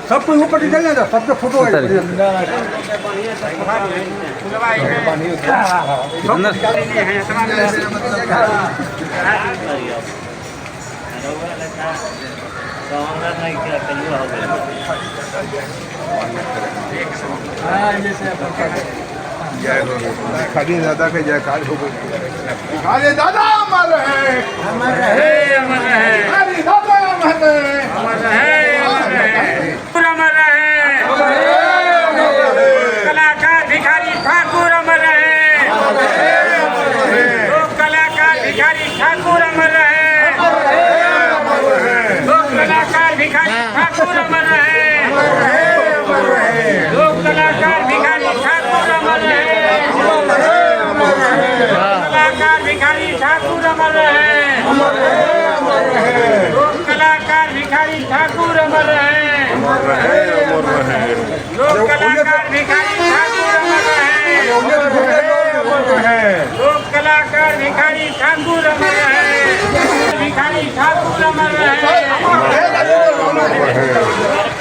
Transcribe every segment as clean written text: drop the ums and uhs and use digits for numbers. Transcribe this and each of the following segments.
सब कोई ऊपर निकल जाए, सबके फोटो खाली दादा के जयकार हो गई। खाली दादा अमर है, अमर है, अमर है, खाली दादा अमर है, अमर है, अमर है, अमर है, कलाकार भिखारी ठाकुर अमर है, लोक कलाकार भिखारी ठाकुर अमर है, लोक कलाकार भिखारी ठाकुर अमर है, लोक कलाकार भिखारी ठाकुर अमर है, कलाकार भिखारी ठाकुर अमर है, लोक कलाकार भिखारी ठाकुर अमर है, लोक कलाकार भिखारी ठाकुर अमर है, लोक कलाकार भिखारी ठाकुर अमर है, भिखारी ठाकुर अमर है,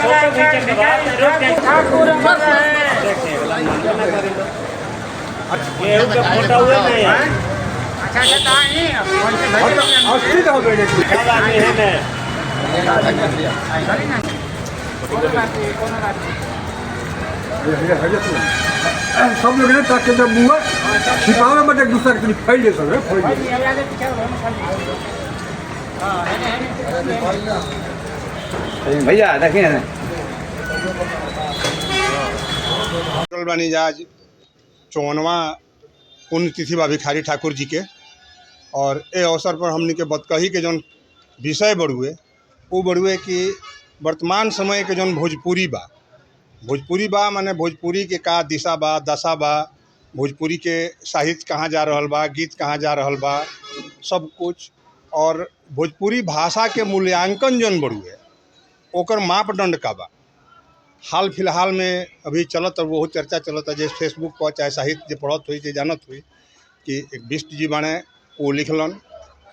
कलाकार भिखारी ठाकुर अमर है। अच्छा सब लोग ने ताकि जब मुँह छिपावे मत एक दूसरे के फैले सब भैया देखिए बानी आज 54वां पुण्यतिथि बा भिखारी ठाकुर जी के, और ए अवसर पर हमने के बतकही के जौन विषय बढ़ुए वो बढ़ुए कि वर्तमान समय के जौन भोजपुरी बा माने भोजपुरी के का दिशा बा दशा बा, भोजपुरी के साहित्य कहाँ जा रहल बा, गीत कहाँ जा रहल बा, सब कुछ, और भोजपुरी भाषा के मूल्यांकन जौन बढ़ुए ओकर मापदंड का बा। हाल फिलहाल में अभी चलत और बहुत चर्चा चलता जैसे फेसबुक पर चाहे साहित्य जो पढ़त हुई जो जानत हुई कि एक बिष्ट जी बने वो लिखलन,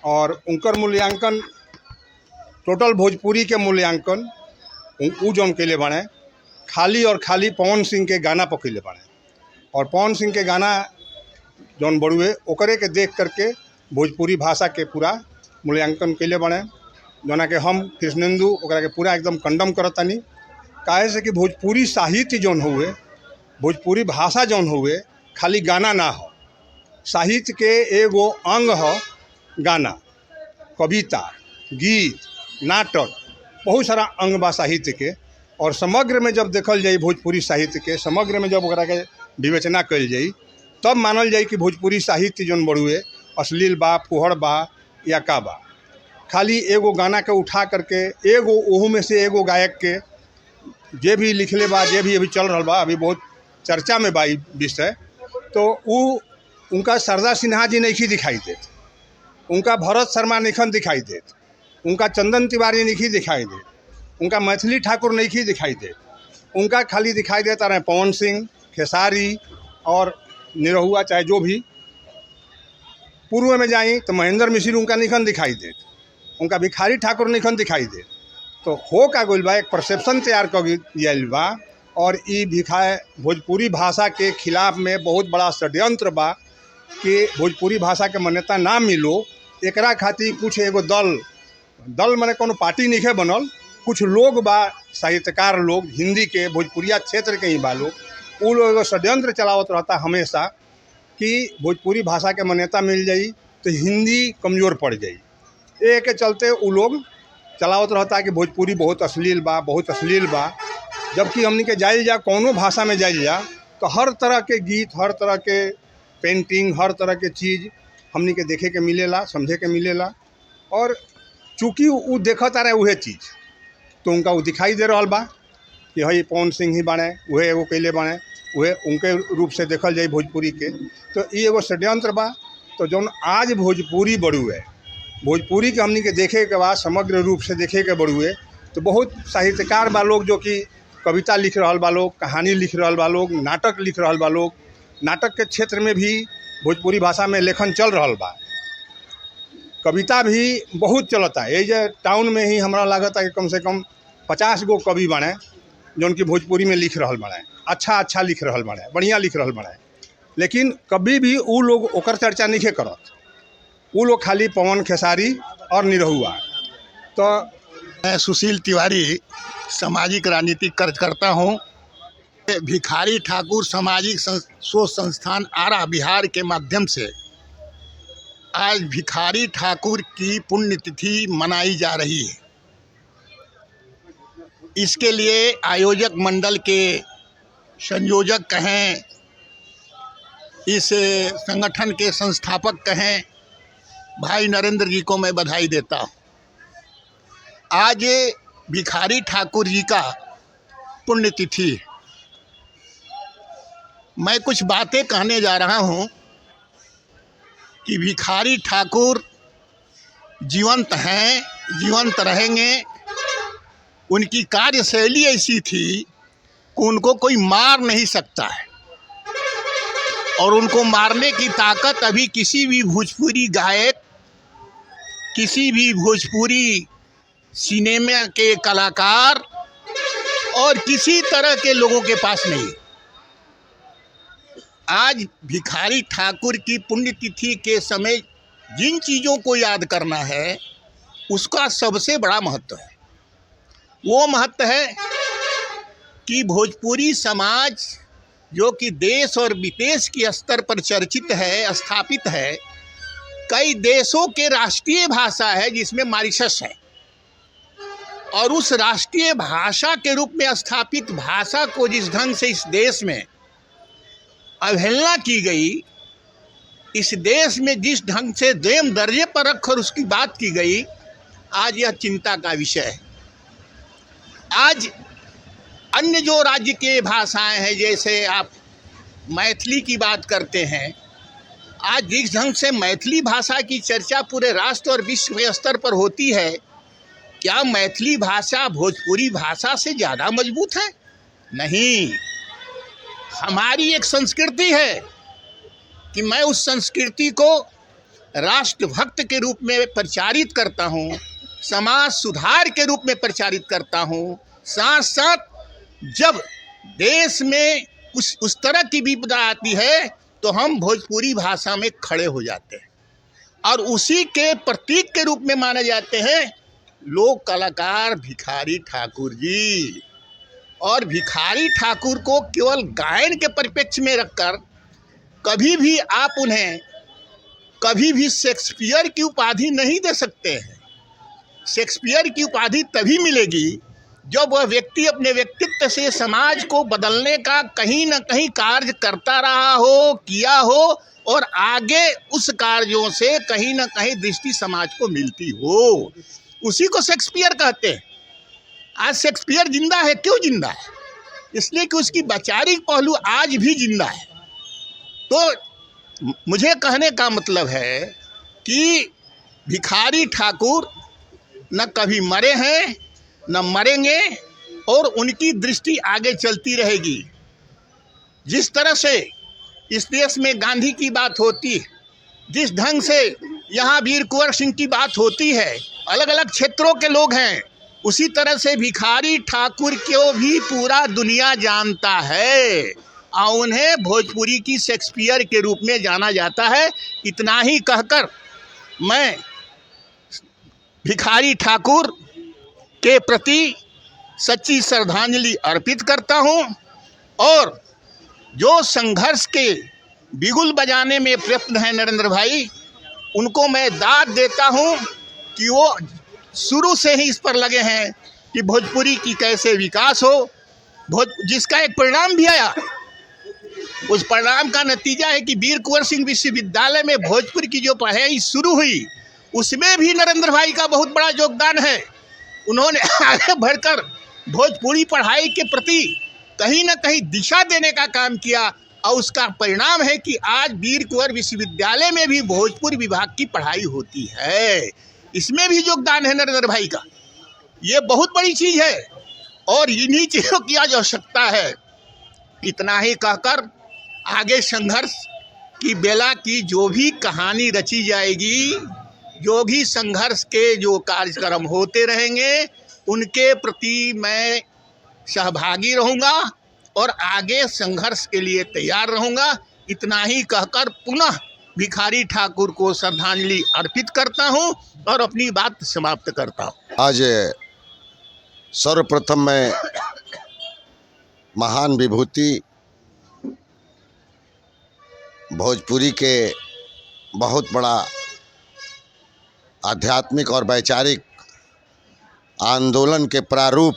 और उनकर मूल्यांकन टोटल भोजपुरी के मूल्यांकन उ जौन कैले बने खाली और खाली पवन सिंह के गाना पर कैले बने, और पवन सिंह के गाना जौन बड़ुए ओकरे के देख करके भोजपुरी भाषा के पूरा मूल्यांकन कैले बने, जना के हम कृष्णेंदु ओकरा के पूरा एकदम कंडम करतानी। काहे से कि भोजपुरी साहित्य जौन हुए, भोजपुरी भाषा जौन हुए खाली गाना ना हो, साहित्य के एगो अंग हो गाना, कविता, गीत, नाटक, बहुत सारा अंग बा साहित्य के। और समग्र में जब देखल जाए भोजपुरी साहित्य के समग्र में जब ओकरा के विवेचना कल जाए तब मानल जाए कि भोजपुरी साहित्य जौन बड़ुए अश्लील बा, फुहड़ बा या का बा। खाली एगो गाना के उठा करके एगो ओहू में से एगो गायक के जे भी लिखले बा, जे भी अभी चल रहा बा, अभी बहुत चर्चा में बा विषय, तो उनका शारदा सिन्हा जी नहीं दिखाई देत, उनका भरत शर्मा नहीं दिखाई देत, उनका चंदन तिवारी नहीं दिखाई देत, उनका मैथिली ठाकुर नहीं दिखाई देत, उनका खाली दिखाई देता रहे पवन सिंह, खेसारी और निरहुआ, चाहे जो भी। पूर्व में जाई तो महेंद्र मिश्र उनका नहीं दिखाई देत, उनका भिखारी ठाकुर नहीं दिखाई देत। तो हो का गोल बा एक परसेप्शन तैयार कर दिया बा, और ई भोजपुरी भाषा के खिलाफ में बहुत बड़ा षड्यंत्र बा कि भोजपुरी भाषा के मान्यता ना मिलो। एकरा खातिर कुछ एगो दल माने कोनो पार्टी नहीं बनल, कुछ लोग बा साहित्यकार लोग हिंदी के भोजपुरिया क्षेत्र के ही बा लोग, वो लोग एगो षड्यंत्र चलावत रहता हमेशा कि भोजपुरी भाषा के मान्यता मिल जाई तो हिंदी कमज़ोर पड़ जाई। ए के चलते वो लोग चलावत रहता कि भोजपुरी बहुत अश्लील बा, जबकि हमनी के जाइल जा कौनो भाषा में जाइल जा तो हर तरह के गीत, हर तरह के पेंटिंग, हर तरह के चीज़ हमनी के देखे के मिलेला, समझे के मिलेला। और चूँकि वो देखता रहे वह चीज़ तो उनका वो दिखाई दे रहा बा कि हई पवन सिंह ही बने, वह एगो कैले बने, वह उनके रूप से देखल जाए भोजपुरी के। तो ये एगो षड्यंत्र बा। तो जौन आज भोजपुरी बड़ुए, भोजपुरी के हमनी के देखे के बाद समग्र रूप से देखे के बड़ुए तो बहुत साहित्यकार बा लोग जो कि कविता लिख रहा बा लोग, कहानी लिख रहा बा लोग, नाटक लिख रहा बा लोग, नाटक के क्षेत्र में भी भोजपुरी भाषा में लेखन चल रहा बा। कविता भी बहुत चलता है। ये टाउन में ही हमारा लागत है कि कम से कम 50 गो कवि बने जो उनकी भोजपुरी में लिख रहा बने, अच्छा लिख रहा बने, बढ़िया लिख रहा बने। लेकिन कभी भी वो लोग ओकर चर्चा नहीं करत। वो लोग खाली पवन खेसारी और निरहुआ। तो मैं सुशील तिवारी सामाजिक राजनीतिक कार्यकर्ता हूँ। भिखारी ठाकुर सामाजिक शोध संस्थान आरा बिहार के माध्यम से आज भिखारी ठाकुर की पुण्यतिथि मनाई जा रही है। इसके लिए आयोजक मंडल के संयोजक कहें, इस संगठन के संस्थापक कहें, भाई नरेंद्र जी को मैं बधाई देता हूँ। आज भिखारी ठाकुर जी का पुण्यतिथि है। मैं कुछ बातें कहने जा रहा हूँ कि भिखारी ठाकुर जीवंत हैं, जीवंत रहेंगे। उनकी कार्यशैली ऐसी थी कि उनको कोई मार नहीं सकता है, और उनको मारने की ताकत अभी किसी भी भोजपुरी गायक, किसी भी भोजपुरी सिनेमा के कलाकार और किसी तरह के लोगों के पास नहीं। आज भिखारी ठाकुर की पुण्यतिथि के समय जिन चीज़ों को याद करना है उसका सबसे बड़ा महत्व है। वो महत्व है कि भोजपुरी समाज जो कि देश और विदेश के स्तर पर चर्चित है, स्थापित है, कई देशों के राष्ट्रीय भाषा है जिसमें मॉरिशस है, और उस राष्ट्रीय भाषा के रूप में स्थापित भाषा को जिस ढंग से इस देश में अवहेलना की गई, इस देश में जिस ढंग से देम दर्जे पर रखकर उसकी बात की गई, आज यह चिंता का विषय है। आज अन्य जो राज्य के भाषाएं हैं, जैसे आप मैथिली की बात करते हैं, आज जिस ढंग से मैथिली भाषा की चर्चा पूरे राष्ट्र और विश्व स्तर पर होती है, क्या मैथिली भाषा भोजपुरी भाषा से ज़्यादा मजबूत है? नहीं। हमारी एक संस्कृति है कि मैं उस संस्कृति को राष्ट्रभक्त के रूप में प्रचारित करता हूँ, समाज सुधार के रूप में प्रचारित करता हूँ। साथ साथ जब देश में उस तरह की विपदा आती है तो हम भोजपुरी भाषा में खड़े हो जाते हैं, और उसी के प्रतीक के रूप में माने जाते हैं लोक कलाकार भिखारी ठाकुर जी। और भिखारी ठाकुर को केवल गायन के परिप्रेक्ष्य में रखकर कभी भी आप उन्हें कभी भी शेक्सपियर की उपाधि नहीं दे सकते हैं। शेक्सपियर की उपाधि तभी मिलेगी जब वह व्यक्ति अपने व्यक्तित्व से समाज को बदलने का कहीं न कहीं कार्य करता रहा हो, किया हो, और आगे उस कार्यों से कहीं न कहीं दृष्टि समाज को मिलती हो। उसी को शेक्सपियर कहते हैं। आज शेक्सपियर जिंदा है। क्यों जिंदा है? इसलिए कि उसकी वैचारिक पहलू आज भी जिंदा है। तो मुझे कहने का मतलब है कि भिखारी ठाकुर न कभी मरे हैं न मरेंगे, और उनकी दृष्टि आगे चलती रहेगी। जिस तरह से इस देश में गांधी की बात होती है, जिस ढंग से यहाँ वीर कुंवर सिंह की बात होती है, अलग अलग क्षेत्रों के लोग हैं, उसी तरह से भिखारी ठाकुर को भी पूरा दुनिया जानता है, और उन्हें भोजपुरी की शेक्सपियर के रूप में जाना जाता है। इतना ही कहकर मैं भिखारी ठाकुर के प्रति सच्ची श्रद्धांजलि अर्पित करता हूँ, और जो संघर्ष के बिगुल बजाने में प्रयत्न है नरेंद्र भाई, उनको मैं दाद देता हूँ कि वो शुरू से ही इस पर लगे हैं कि भोजपुरी की कैसे विकास हो। जिसका एक परिणाम भी आया, उस परिणाम का नतीजा है कि वीर कुंवर सिंह विश्वविद्यालय में भोजपुरी की जो पढ़ाई शुरू हुई, उसमें भी नरेंद्र भाई का बहुत बड़ा योगदान है। उन्होंने आगे बढ़कर भोजपुरी पढ़ाई के प्रति कहीं न कहीं दिशा देने का काम किया, और उसका परिणाम है कि आज वीर कुंवर विश्वविद्यालय में भी भोजपुरी विभाग की पढ़ाई होती है। इसमें भी योगदान है नरेंद्र भाई का। ये बहुत बड़ी चीज़ है, और इन्हीं चीज़ों की आज आवश्यकता है। इतना ही कहकर आगे संघर्ष की बेला की जो भी कहानी रची जाएगी, जो भी संघर्ष के जो कार्यक्रम होते रहेंगे, उनके प्रति मैं सहभागी रहूँगा और आगे संघर्ष के लिए तैयार रहूँगा। इतना ही कहकर पुनः भिखारी ठाकुर को श्रद्धांजलि अर्पित करता हूँ और अपनी बात समाप्त करता हूँ। आज सर्वप्रथम मैं महान विभूति भोजपुरी के बहुत बड़ा आध्यात्मिक और वैचारिक आंदोलन के प्रारूप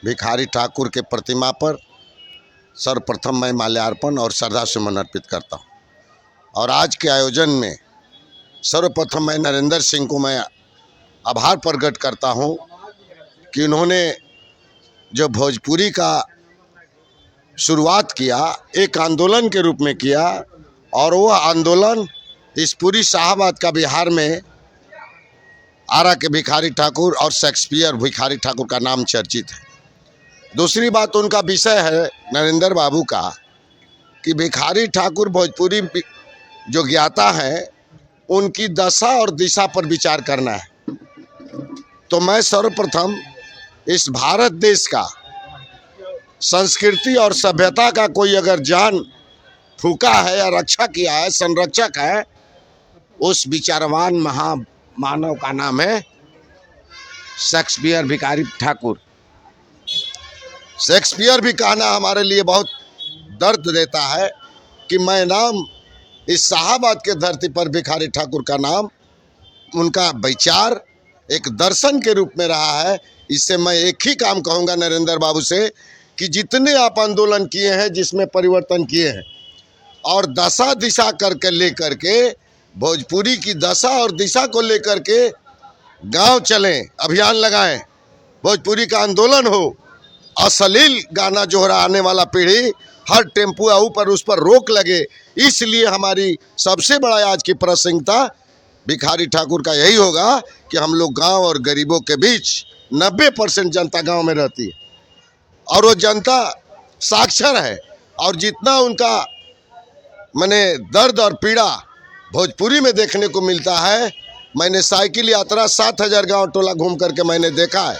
भिखारी ठाकुर के प्रतिमा पर सर्वप्रथम मैं माल्यार्पण और श्रद्धा सुमन अर्पित करता हूँ। और आज के आयोजन में सर्वप्रथम मैं नरेंद्र सिंह को मैं आभार प्रकट करता हूँ कि उन्होंने जो भोजपुरी का शुरुआत किया, एक आंदोलन के रूप में किया, और वो आंदोलन इस पूरी शाहबाद का बिहार में आरा के भिखारी ठाकुर और शेक्सपियर भिखारी ठाकुर का नाम चर्चित है। दूसरी बात उनका विषय है नरेंद्र बाबू का कि भिखारी ठाकुर भोजपुरी जो ज्ञाता है उनकी दशा और दिशा पर विचार करना है। तो मैं सर्वप्रथम इस भारत देश का संस्कृति और सभ्यता का कोई अगर जान फूका है या रक्षा किया है, संरक्षक है, उस विचारवान महामानव का नाम है शेक्सपियर भिखारी ठाकुर। शेक्सपियर भी कहना हमारे लिए बहुत दर्द देता है कि मैं नाम इस शाहबाद के धरती पर भिखारी ठाकुर का नाम, उनका विचार एक दर्शन के रूप में रहा है। इससे मैं एक ही काम कहूँगा नरेंद्र बाबू से कि जितने आप आंदोलन किए हैं, जिसमें परिवर्तन किए हैं, और दशा दिशा करके लेकर के भोजपुरी की दशा और दिशा को लेकर के गांव चलें, अभियान लगाएं, भोजपुरी का आंदोलन हो, अश्लील गाना जो रहा आने वाला पीढ़ी हर टेम्पो ऊपर उस पर रोक लगे। इसलिए हमारी सबसे बड़ा आज की प्रासंगिकता भिखारी ठाकुर का यही होगा कि हम लोग गांव और गरीबों के बीच 90% जनता गांव में रहती है और वो जनता साक्षर है, और जितना उनका माने दर्द और पीड़ा भोजपुरी में देखने को मिलता है। मैंने साइकिल यात्रा 7000 गांव टोला घूम करके मैंने देखा है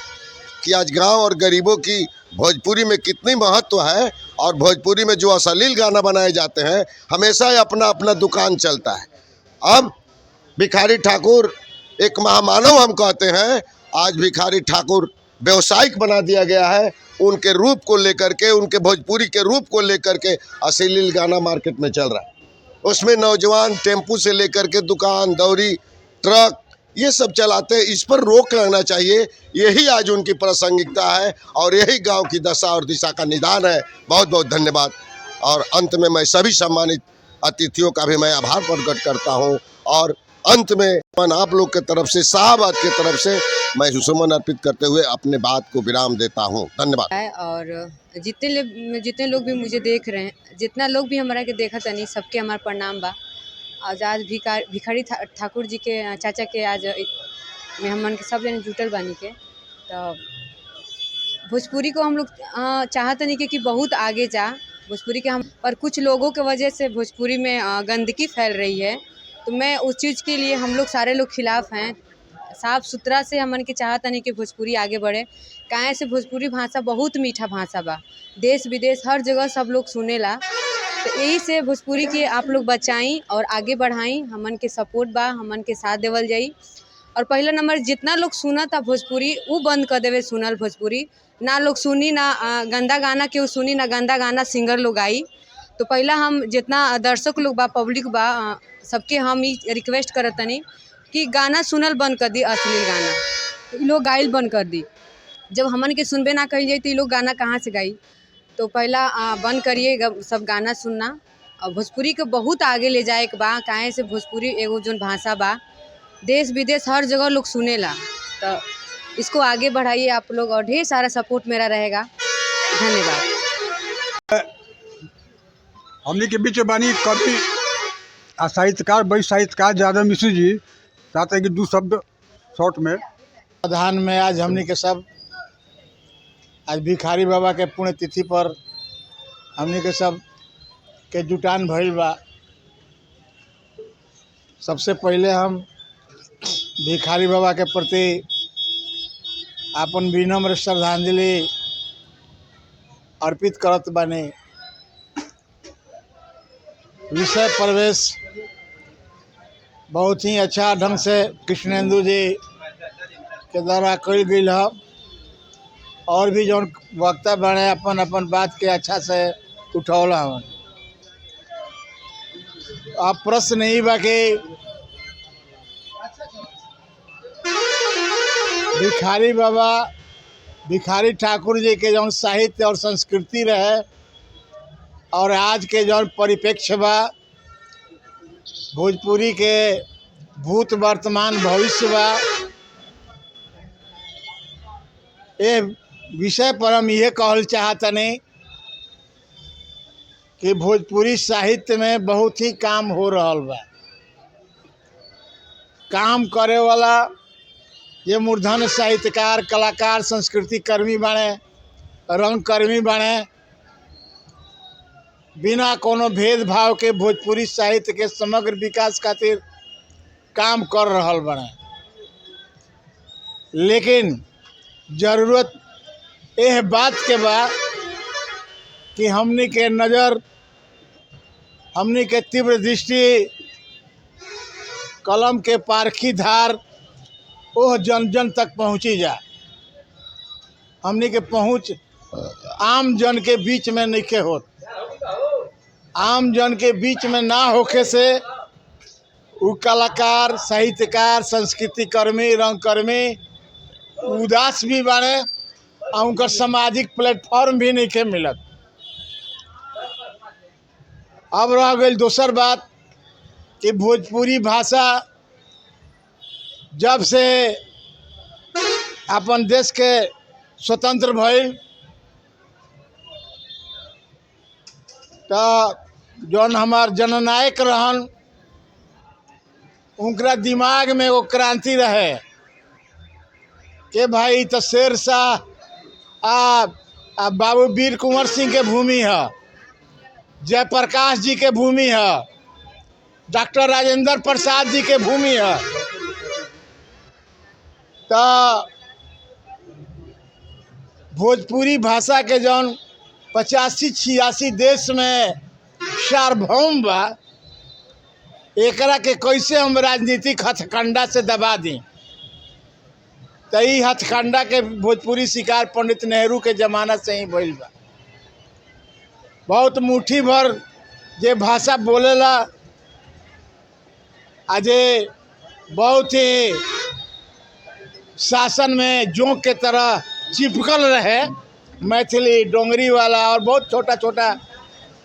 कि आज गांव और गरीबों की भोजपुरी में कितनी महत्व है, और भोजपुरी में जो अश्लील गाना बनाए जाते हैं, हमेशा ही अपना अपना दुकान चलता है। अब भिखारी ठाकुर एक महामानव हम कहते हैं, आज भिखारी ठाकुर व्यवसायिक बना दिया गया है। उनके रूप को लेकर के, उनके भोजपुरी के रूप को लेकर के अश्लील गाना मार्केट में चल रहा है। उसमें नौजवान टेम्पू से लेकर के दुकान, दौरी, ट्रक, ये सब चलाते हैं। इस पर रोक लगना चाहिए। यही आज उनकी प्रासंगिकता है और यही गांव की दशा और दिशा का निदान है। बहुत बहुत धन्यवाद। और अंत में मैं सभी सम्मानित अतिथियों का भी मैं आभार प्रकट करता हूं, और अंत में आप लोग के तरफ से, शाहबाद की तरफ से मैं सुमन अर्पित करते हुए अपने बात को विराम देता हूं। धन्यवाद। और जितने लोग भी मुझे देख रहे हैं, जितना लोग भी हमारा के देखा तनी, सबके हमारा प्रणाम बा। आज भिखारी ठाकुर जी के चाचा के आज में हमन के सब जने जुटल बानी के, तो भोजपुरी को हम लोग चाहते नहीं कि बहुत आगे जा भोजपुरी के हम, पर कुछ लोगों के वजह से भोजपुरी में गंदगी फैल रही है। तो मैं उस चीज़ के लिए हम लोग सारे लोग खिलाफ हैं। साफ़ सुथरा से हमन के चाहता नहीं कि भोजपुरी आगे बढ़े। काहे से भोजपुरी भाषा बहुत मीठा भाषा बा, देश विदेश हर जगह सब लोग सुनेला। तो यही से भोजपुरी के आप लोग बचाई और आगे बढ़ाई। हमन के सपोर्ट बा, हमन के साथ देवल जाई। और पहला नंबर, जितना लोग सुना था भोजपुरी वो बंद कर देवे सुनल भोजपुरी। ना लोग सुनी, ना गंदा गाना केहू सुनी, ना गंदा गाना सिंगर लोग आई। तो पहला हम जितना दर्शक लोग बा, पब्लिक बा, सबके हम ही रिक्वेस्ट करत तनी कि गाना सुनल बंद कर दी, अश्लील गाना। तो ये लोग गाइल बंद कर दी। जब हमन के सुनबे ना कही जाए तो ये लोग गाना कहाँ से गाई। तो पहला बंद करिए सब गाना सुनना, और भोजपुरी को बहुत आगे ले जाए के बा। काहे से भोजपुरी एगो जोन भाषा बा, देश विदेश हर जगह लोग सुनेला। तो इसको आगे बढ़ाइए आप लोग, और ढेर सारा सपोर्ट मेरा रहेगा। धन्यवाद। हमने के बीच बानी कवि आ साहित्यकार, बड़ी साहित्यकार जादव मिश्र जी, चाहते हैं कि 2 शब्द शॉर्ट में। प्रधान में आज हमने के सब आज भिखारी बाबा के पुण्यतिथि पर हमने के सब के जुटान भइल बा। सबसे पहले हम भिखारी बाबा के प्रति अपन विनम्र श्रद्धांजलि अर्पित करत बानी। विषय प्रवेश बहुत ही अच्छा ढंग से कृष्णेंदु जी के द्वारा कल गई है और भी जौन वक्ता बने अपन अपन बात के अच्छा से उठौला हन। अब प्रश्न ही बा कि भिखारी बाबा भिखारी ठाकुर जी के जौन साहित्य और संस्कृति रहे और आज के जौन परिप्रेक्ष्य बा, भोजपुरी के भूत वर्तमान भविष्य बा, ये विषय पर हम ये कहल चाहतनी कि भोजपुरी साहित्य में बहुत ही काम हो रहल बा। काम करे वाला ये मूर्धन्य साहित्यकार, कलाकार, संस्कृति कर्मी बने, रंग कर्मी बने, बिना कोनो भेदभाव के भोजपुरी साहित्य के समग्र विकास खातिर काम कर रहल बने। लेकिन जरूरत यह बात के बा कि हमनी के नज़र, हमनी के तीव्र दृष्टि, कलम के पारखी धार ओह जन जन तक पहुँची जा। हमनी के पहुँच आम जन के बीच में नहीं के होत। आम जन के बीच में ना होखे से उ कलाकार, साहित्यकार, संस्कृति कर्मी, रंग कर्मी उदास भी बने और उनका सामाजिक प्लेटफॉर्म भी नहीं के मिलत। अब रह गई दूसर बात कि भोजपुरी भाषा जब से अपन देश के स्वतंत्र भइल तो जौन हमार जननायक रहन उनका दिमाग में वो क्रांति रहे कि भाई तो शेरशाह आ बाबू वीर कुंवर सिंह के भूमि है, जयप्रकाश जी के भूमि है, डॉक्टर राजेंद्र प्रसाद जी के भूमि है। तो भोजपुरी भाषा के जौन 85-86 देश में सार्वभौम बा, एकरा के कैसे हम राजनीतिक हथकंडा से दबा दी। तो ई हथकंडा के भोजपुरी शिकार पंडित नेहरू के ज़माना से ही भइल बा। बहुत मुट्ठी भर जे भाषा बोलेला आजे बहुत ही शासन में जोंक के तरह चिपकल रहे, मैथिली, डोंगरी वाला और बहुत छोटा छोटा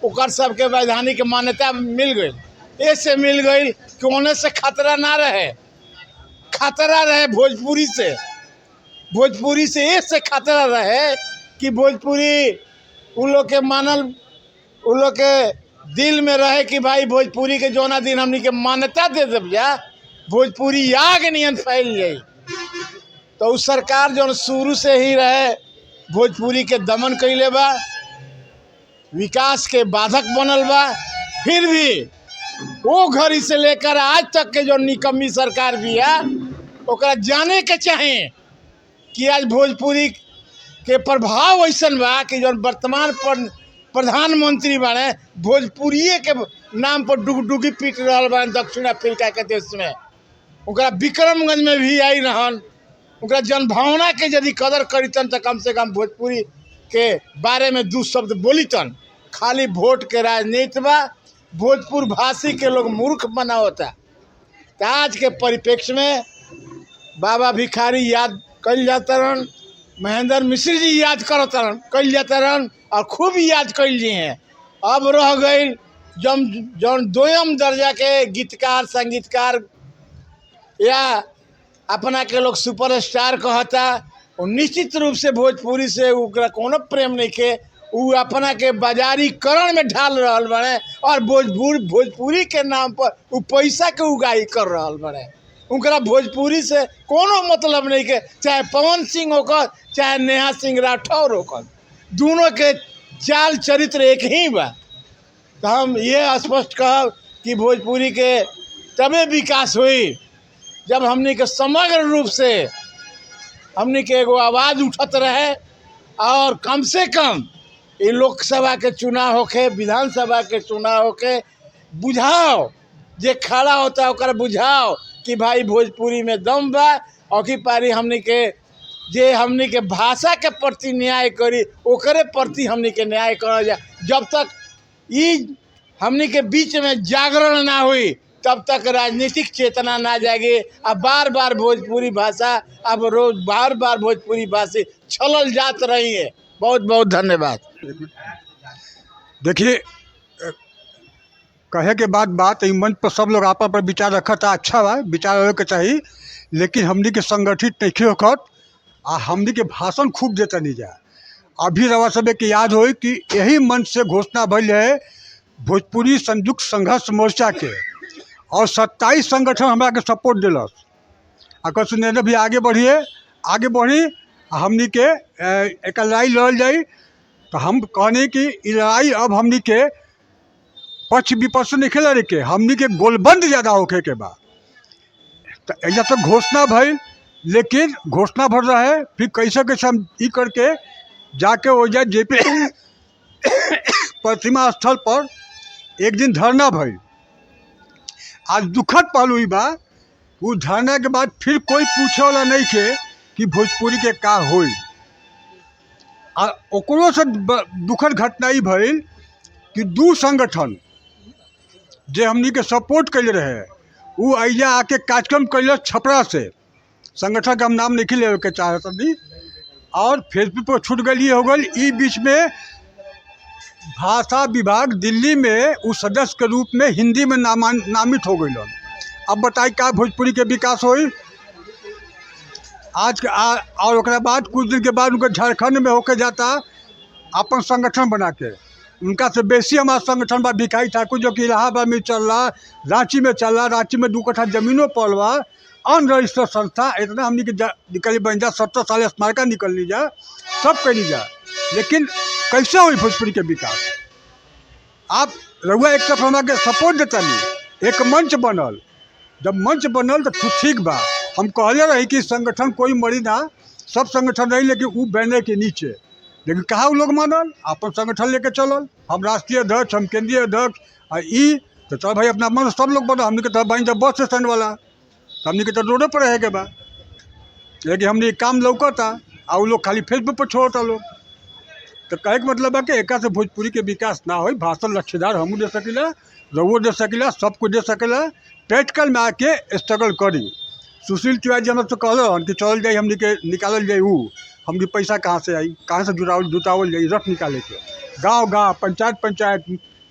ओकर सबके वैधानिक मान्यता मिल गई। ऐसे मिल गई कि उन्हें से खतरा ना रहे, खतरा रहे भोजपुरी से। भोजपुरी से ऐसे खतरा रहे कि भोजपुरी उन लोग के मानल, उन लोग के दिल में रहे कि भाई भोजपुरी के जोना दिन हमनी के मान्यता दे देव जा, भोजपुरी आग नियन फैल जाई। तो उस सरकार जो शुरू से ही रहे भोजपुरी के दमन कैले बा, विकास के बाधक बनल बा। फिर भी वो घड़ी से लेकर आज तक के जो निकम्मी सरकार भी है ओकरा जाने के चाहे कि आज भोजपुरी के प्रभाव ऐसन बा कि जो वर्तमान प्रधानमंत्री बने भोजपुरिये के नाम पर डुगडुगी पीट रहा बा दक्षिण अफ्रीका के देश में। ओकरा विक्रमगंज में भी आई रहन। ओकरा जनभावना के यदि कदर करीतन तो कम से कम भोजपुरी के बारे में 2 शब्द बोलीतन। खाली वोट के राजनीति बा, भोजपुर भाषी के लोग मूर्ख बनावता। तो आज के परिप्रेक्ष्य में बाबा भिखारी याद कल जाता रहन, महेंद्र मिश्र जी याद करता रहन, कल जाता रहन और खूब याद कल जी हैं। अब रह गई जौन दोयम दर्जा के गीतकार, संगीतकार या अपना के लोग सुपरस्टार कहता, और निश्चित रूप से भोजपुरी से उनका कोनो प्रेम नहीं के, वो अपना के बाजारीकरण में ढाल रहल बने और भोजपुरी के नाम पर वो पैसा के उगाही कर रहल बने। उनका भोजपुरी से कोनो मतलब नहीं के, चाहे पवन सिंह होकर चाहे नेहा सिंह राठौर होकर, दोनों के चाल चरित्र एक ही बा। तो हम ये स्पष्ट कहब कि भोजपुरी के तबे विकास हुई जब हमनी के समग्र रूप से हमनी के एगो आवाज़ उठत रहे और कम से कम ये लोकसभा के चुनाव होके विधानसभा के चुनाव होके बुझाओ जे खड़ा होता ओकर बुझाओ कि भाई भोजपुरी में दम बा और की पारी हमनी के जे हमनी के भाषा के प्रति न्याय करी ओकरे प्रति हमनी के न्याय करल जाए। जब तक ई हमनी के बीच में जागरण ना हुई तब तक राजनीतिक चेतना ना जाएगी। अब बार बार भोजपुरी भाषा अब रोज बार बार भोजपुरी भाषा छलल जात रही है। बहुत बहुत धन्यवाद। देखिए, कहे के बाद बात मंच पर सब लोग आपस पर विचार रखा था, अच्छा बा, विचार रहे के चाहिए, लेकिन हमनी के संगठित नहीं होकर आ हमनी के भाषण खूब देता नहीं जा। अभी रवा सब के याद हो कि यही मंच से घोषणा भइल है भोजपुरी संयुक्त संघर्ष मोर्चा के, और 27 संगठन हमरा के सपोर्ट दिलस। अगर सुने भी आगे बढ़ी हमनी के एक लड़ाई लड़ल जाई। तो हम कहने कि लड़ाई अब हमनी के पक्ष विपक्ष नहीं लड़े के, हमनी के गोलबंद ज़्यादा होके के बा। तो ऐसा तो घोषणा भइल, लेकिन घोषणा भर रहा है, फिर कैसे हम ई करके जाके हो जाए जेपी प्रतिमा स्थल पर एक दिन धरना भइल। आज दुखद पहलू ही बा, वो धरना के बाद फिर कोई पूछे वाला नहीं के कि भोजपुरी के का होई। आ ओकरो से दुखद घटना ही भइल कि 2 संगठन जे हमनी के सपोर्ट कैले रहे वो अइजा आके कार्यक्रम कैले छपरा से, संगठन का हम नाम नहीं ले के चाहत नहीं, और फेसबुक पर छूट गई हो गई। ई बीच में भाषा विभाग दिल्ली में उस सदस्य के रूप में हिंदी में नामित हो गई। अब बताई का भोजपुरी के विकास होई आज के और ओकरा बाद कुछ दिन के बाद उनका झारखंड में होके जाता अपन संगठन बना के। उनका से बेसी हमारा संगठन बा भिखारी ठाकुर, जो कि इलाहाबाद में चल रहा, रांची में चल रहा, रांची में 2 कट्ठा जमीनों पल बा, अनरजिस्टर्ड संस्था। इतना हमने निकली बन जा, 70 साल स्मारका निकल ली जा, सब करी जा, लेकिन कैसे हुई भोजपुरी के विकास? आप रहुआ एक तरफ हमारे सपोर्ट देता नहीं, एक मंच बनल, जब मंच बनल तो ठीक बा। हम कहले रही कि संगठन कोई मरी ना, सब संगठन रही, लेकिन वो बैनर के नीचे, लेकिन कहा वो लोग मानल, अपन संगठन लेके चलल। हम राष्ट्रीय अध्यक्ष, हम केंद्रीय अध्यक्ष, तो चल भाई अपना मन सब लोग बना। हमने के तो बन जब बस स्टैंड वाला, तो हमने के तो रोडे पर रहे के बा, लेकिन हमने काम लौकता और वो लोग खाली फेसबुक पर छोड़ता लोग। तो कहे के मतलब है कि एका से भोजपुरी के विकास ना हो। भाषण लक्ष्यदार हमू दे सकिला, रवो दे सकिला, सब कुछ दे सकिला, प्रैक्टिकल में आके स्ट्रगल करी। सुशील तिवारी जी हम तो कहल कि चल जाए, हमने के निकालल जाए, वो हमने पैसा कहाँ से आई, कहाँ से जुटावल जाए, रख निकाले के गाँव पंचायत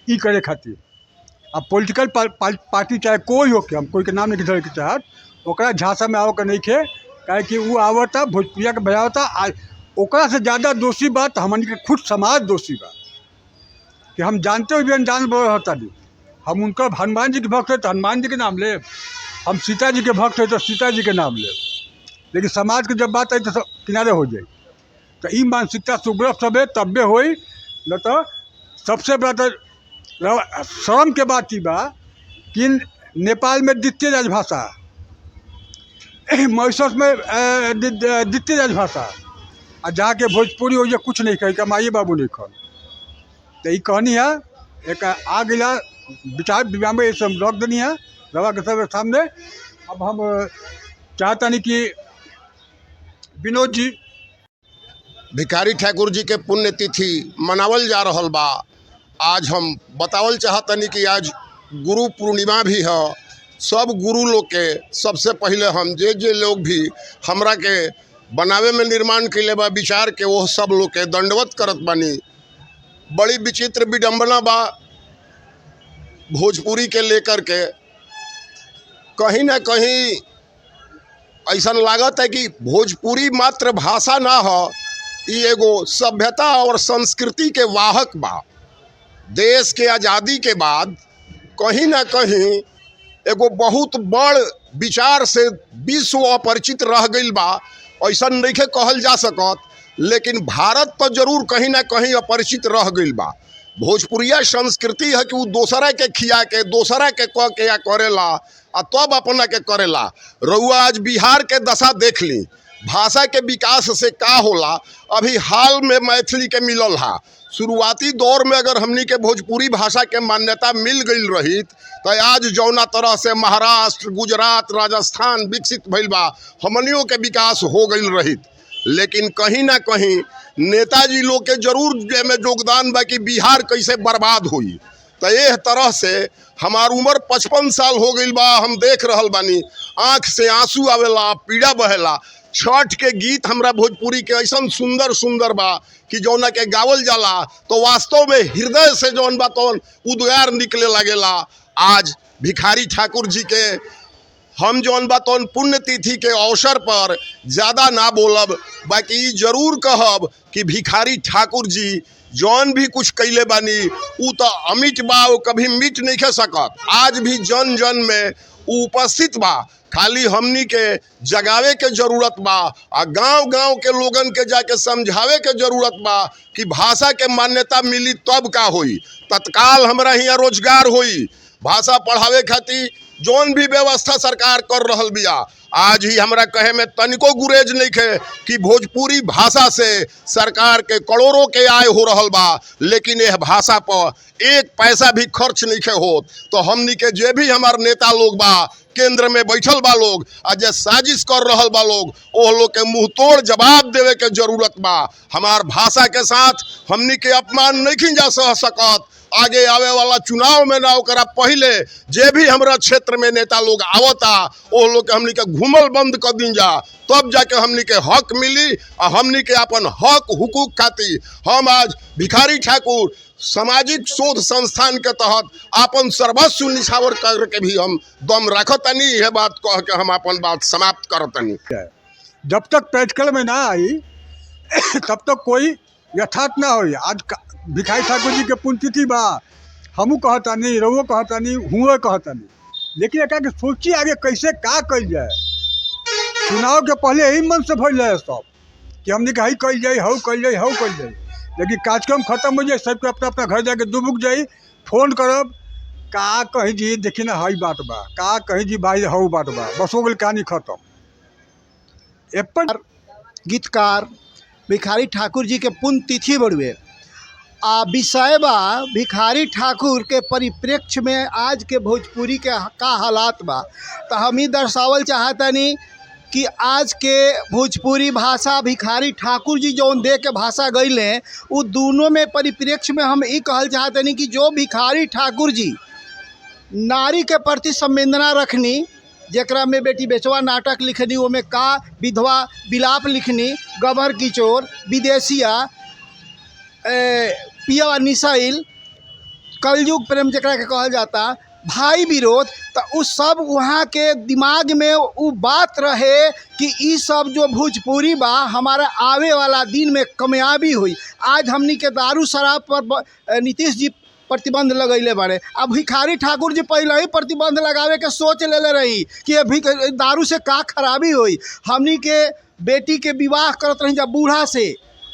ई करे खातिर। अब पॉलिटिकल पार्टी चाहे कोई हो के, हम कोई के नाम नहीं धरे के चाहत, ओकरा झांसा में आओ के नहीं खे, काहे कि वो आवता भोजपुरिया के बजावता। ओकरा से ज़्यादा दोषी बात हमन के खुद समाज दोषी बा कि हम जानते हुए भी अनजान होता नहीं। हम उनका हनुमान जी के भक्त है तो हनुमान जी के नाम ले, हम सीता जी के भक्त है तो सीता जी के नाम ले, लेकिन समाज की जब बात आई तो सब किनारे हो जाए। तो ये मानसिकता सुग्रह सब है तब्बे हो, न तो सबसे बड़ा तो शर्म के बात ही बा कि नेपाल में द्वितीय राजभाषा, मॉरिशस में द्वितीय राजभाषा, और जाके भोजपुरी हो कुछ नहीं कही का माई बाबू नहीं खन। तो ये कहनी है एक आ गया विचार विवाह में, ये सब रख देनी है रवा के सब सामने। अब हम चाहता नहीं कि विनोद जी, भिखारी ठाकुर जी के पुण्यतिथि मनावल जा रहल बा। आज हम बतावल चाहतनी कि आज गुरु पूर्णिमा भी है। सब गुरु लोग के सबसे पहले हम जे लोग भी हमरा के बनावे में निर्माण कैले बा विचार के, वो सब लोग के दंडवत करत बानी। बड़ी विचित्र विडम्बना बा भोजपुरी के लेकर के, कहीं ना कहीं ऐसा लागत है कि भोजपुरी मात्र भाषा ना हो, ये एगो सभ्यता और संस्कृति के वाहक बा। देश के आज़ादी के बाद कहीं ना कहीं एगो बहुत बड़ विचार से विश्व अपरिचित रह गई बा। ऐसा नहीं कहल जा सकत, लेकिन भारत तो जरूर कहीं ना कहीं अपरिचित रह गई बा। भोजपुरिया संस्कृति है कि वो दोसरा के खिया के दोसरा के कह के या करेला आ तब अपना के करेला। रउआ आज बिहार के दशा देख ली, भाषा के विकास से का होला। अभी हाल में मैथिली के मिलल हा, शुरुआती दौर में अगर हमनी के भोजपुरी भाषा के मान्यता मिल गई रही तो आज जौना तरह से महाराष्ट्र, गुजरात, राजस्थान विकसित भइल बा, हमनियों के विकास हो गई रही। लेकिन कहीं ना कहीं नेताजी लोग के जरूर में योगदान बा कि बिहार कैसे बर्बाद हुई। तो यह तरह से हमार उम्र 55 साल हो गई बा, हम देख रहल बानी, आँख से आंसू आवेला, पीड़ा बहेला। छठ के गीत हमरा भोजपुरी के ऐसा सुंदर सुंदर बा कि जौना के गावल जाला तो वास्तव में हृदय से जौन बा तौन उद्गार निकले लगेला। आज भिखारी ठाकुर जी के हम जौन बा तौन पुण्यतिथि के अवसर पर ज़्यादा ना बोलब, बाकी जरूर कहब कि भिखारी ठाकुर जी जौन भी कुछ कैले बानी उ तो अमिट बा, वो कभी मिट नहीं खे सकत। आज भी जन जन में उपस्थित बा, खाली हमनी के जगावे के जरूरत बा आ गांव गांव के लोगन के जाके समझावे के जरूरत बा कि भाषा के मान्यता मिली तब का होई। तत्काल हमरा हियाँ रोजगार होई, भाषा पढ़ावे खातिर जौन भी व्यवस्था सरकार कर रहल बिया। आज ही हमरा कहे में तनिको गुरेज नहीं खे कि भोजपुरी भाषा से सरकार के करोड़ों के आय हो रहल बा, लेकिन यह भाषा पर एक पैसा भी खर्च नहीं खे होत। तो हमनी के जे भी हमार नेता लोग बा, केंद्र में बैठल बा लोग आ जे साजिश कर रहल बा लोग, वो लोग के मुंह तोड़ जवाब देवे के जरूरत बा। हमार भाषा के साथ हमनी के अपमान नहीं जा सह सकत। आगे आवे वाला चुनाव में ना ओकरा पहले जे भी हमरा क्षेत्र में नेता लोग आवता, वो लोग के हमनी के घूमल बंद कर दिन जा, तब जाके हमनी के हक मिली। आ हमनी के अपन हक हुकूक खातिर हम आज भिखारी ठाकुर सामाजिक शोध संस्थान के तहत अपन सर्वस्व निछावर करके भी हम दम रखतनी। यह बात कह के हम अपन बात समाप्त करतनी। जब तक प्रैक्टिकल में ना आई तब तक कोई यथार्थ ना हो। आज भिखारी ठाकुर जी के पुण्यतिथि बा, हमू कहतानी, रउओ कहतानी, हुए कहतानी, लेकिन एक के सोची आगे कैसे का कल जाए। चुनाव के पहले यही मन से भइल है सब कि हमने कही कल जाए, हऊ कल जाए, हऊ कल जाए, लेकिन कार्यक्रम खत्म हो जाए, सबके अपना अपना घर जाके दुबुक जाई, फोन करब का कही जी देखी ना हई बात बा, का कही जी भाई हऊ बात बा, बस हो गई कहानी खत्म। गीतकार भिखारी ठाकुर जी के पुण्यतिथि बड़ुए आ विषय बा भिखारी ठाकुर के परिप्रेक्ष्य में आज के भोजपुरी के का हालात बा। तो हम ही दर्शावल चाहतनी कि आज के भोजपुरी भाषा भिखारी ठाकुर जी जौन दे के भाषा गईले, वो दोनों में परिप्रेक्ष्य में हम ये कहल चाहतनी कि जो भिखारी ठाकुर जी नारी के प्रति संवेदना रखनी, जकरा में बेटी बेचवा नाटक लिखनी, वो में का विधवा विलाप लिखनी, गबर किचोर, विदेशिया, पिया निसाइल, कलयुग प्रेम जकरा के कहल जाता, भाई विरोध। तो उस सब वहाँ के दिमाग में वो बात रहे कि ये सब जो भोजपुरी बा हमारा आवे वाला दिन में कामयाबी हुई। आज हमनी के दारू शराब पर नीतीश जी प्रतिबंध लगैले बारे, अब भिखारी ठाकुर जी पहले ही प्रतिबंध लगावे के सोच लेले रही कि अभी दारू से का खराबी हुई। हमनी के बेटी के विवाह करत रही जब बूढ़ा से,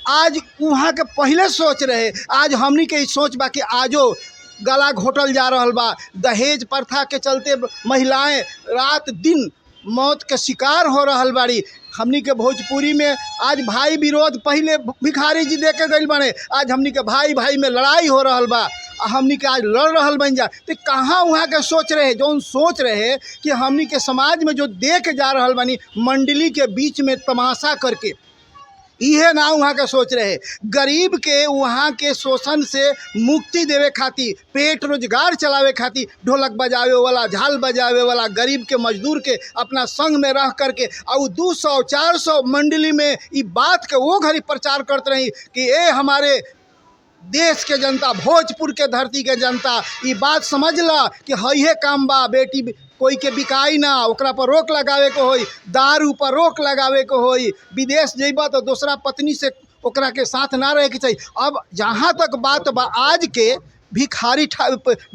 आज वहाँ के पहले सोच रहे, आज हमनी के सोच बा कि आजो गला घोटल जा रहल बा। दहेज प्रथा के चलते महिलाएं रात दिन मौत के शिकार हो रहल बाड़ी। हमनी के भोजपुरी में आज भाई विरोध पहले भिखारी जी दे के गइल बाड़े, आज हमनी के भाई भाई में लड़ाई हो रहल बा, हमनी के आज लड़ रहल बन जा। तो कहाँ वहाँ के सोच रहे, जौन सोच रहे कि हमनी के समाज में जो दे के जा रहल बानी मंडली के बीच में तमाशा करके, इहे ना वहाँ के सोच रहे। गरीब के वहाँ के शोषण से मुक्ति देवे खातिर, पेट रोजगार चलावे खातिर ढोलक बजावे वाला, झाल बजावे वाला गरीब के मजदूर के अपना संग में रह करके और 200-400 मंडली में ये बात के वो घड़ी प्रचार करते रही कि ए हमारे देश के जनता, भोजपुर के धरती के जनता, ये बात समझ ला कि है काम बा, बेटी कोई के बिकाई ना, ओकरा पर रोक लगावे को होई, दारू पर रोक लगावे को होई, विदेश जइबा तो दूसरा पत्नी से ओकरा के साथ ना रहे के चाहिए। अब जहाँ तक बात बा आज के भिखारी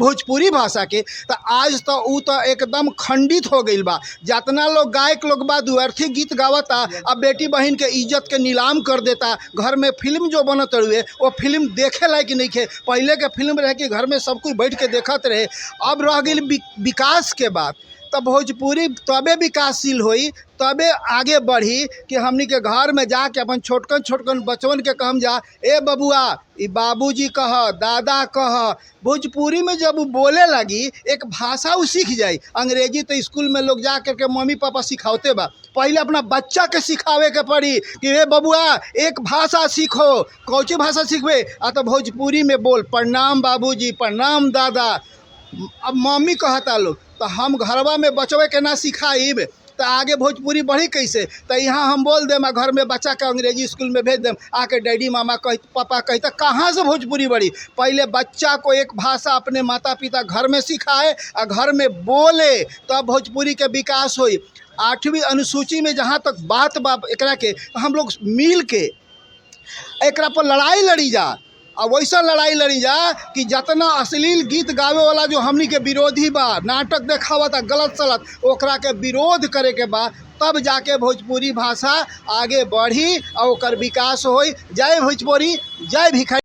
भोजपुरी भाषा के, तो आज तो ऊ तो एकदम खंडित हो गई बा। जितना लोग गायक लोग बा द्व्यर्थी गीत गावता, अब बेटी बहन के इज्जत के नीलाम कर देता। घर में फिल्म जो बनत रहे वो फिल्म देखे लायक नहीं खे। पहले के फिल्म रहे कि घर में सब कुछ बैठ के देखत रहे। अब रह गई विकास के बात, तो भोजपुरी तबे विकासशील होई, तबे आगे बढ़ी कि हमनी के घर में जाके अपन छोटकन छोटकन बचवन के कहम जा, ए बबुआ ई बाबूजी कह, दादा कह। भोजपुरी में जब वो बोले लगी एक भाषा वो सीख जाई। अंग्रेजी तो स्कूल में लोग जा करके मम्मी पापा सिखाते बा, पहले अपना बच्चा के सिखावे के पड़ी कि ए बबुआ एक भाषा सीखो। कौची भाषा सीखबे? तो भोजपुरी में बोल, प्रणाम बाबूजी, प्रणाम दादा। अब मम्मी कहता लोग, तो हम घरवा में बचवे के ना सिखाइब तो आगे भोजपुरी बढ़ी कैसे? तो यहाँ हम बोल देम, घर में बच्चा के अंग्रेजी स्कूल में भेज देम, आके डैडी मामा कह पापा कही, तो कहाँ से भोजपुरी बढ़ी? पहले बच्चा को एक भाषा अपने माता पिता घर में सिखाए और घर में बोले, तब तो भोजपुरी के विकास होई। 8वीं अनुसूची में जहाँ तक बात बा एकरा के, हम लोग मिल के एकरा पर लड़ाई लड़ी जा, और वैसा लड़ाई लड़ी जा कि जितना अश्लील गीत गावे वाला जो हमनी के विरोधी बा, नाटक देखावा था गलत सलत, ओकरा के विरोध करे के बा, तब जाके भोजपुरी भाषा आगे बढ़ी और ओकर विकास होई। जय भोजपुरी, जय भिखारी।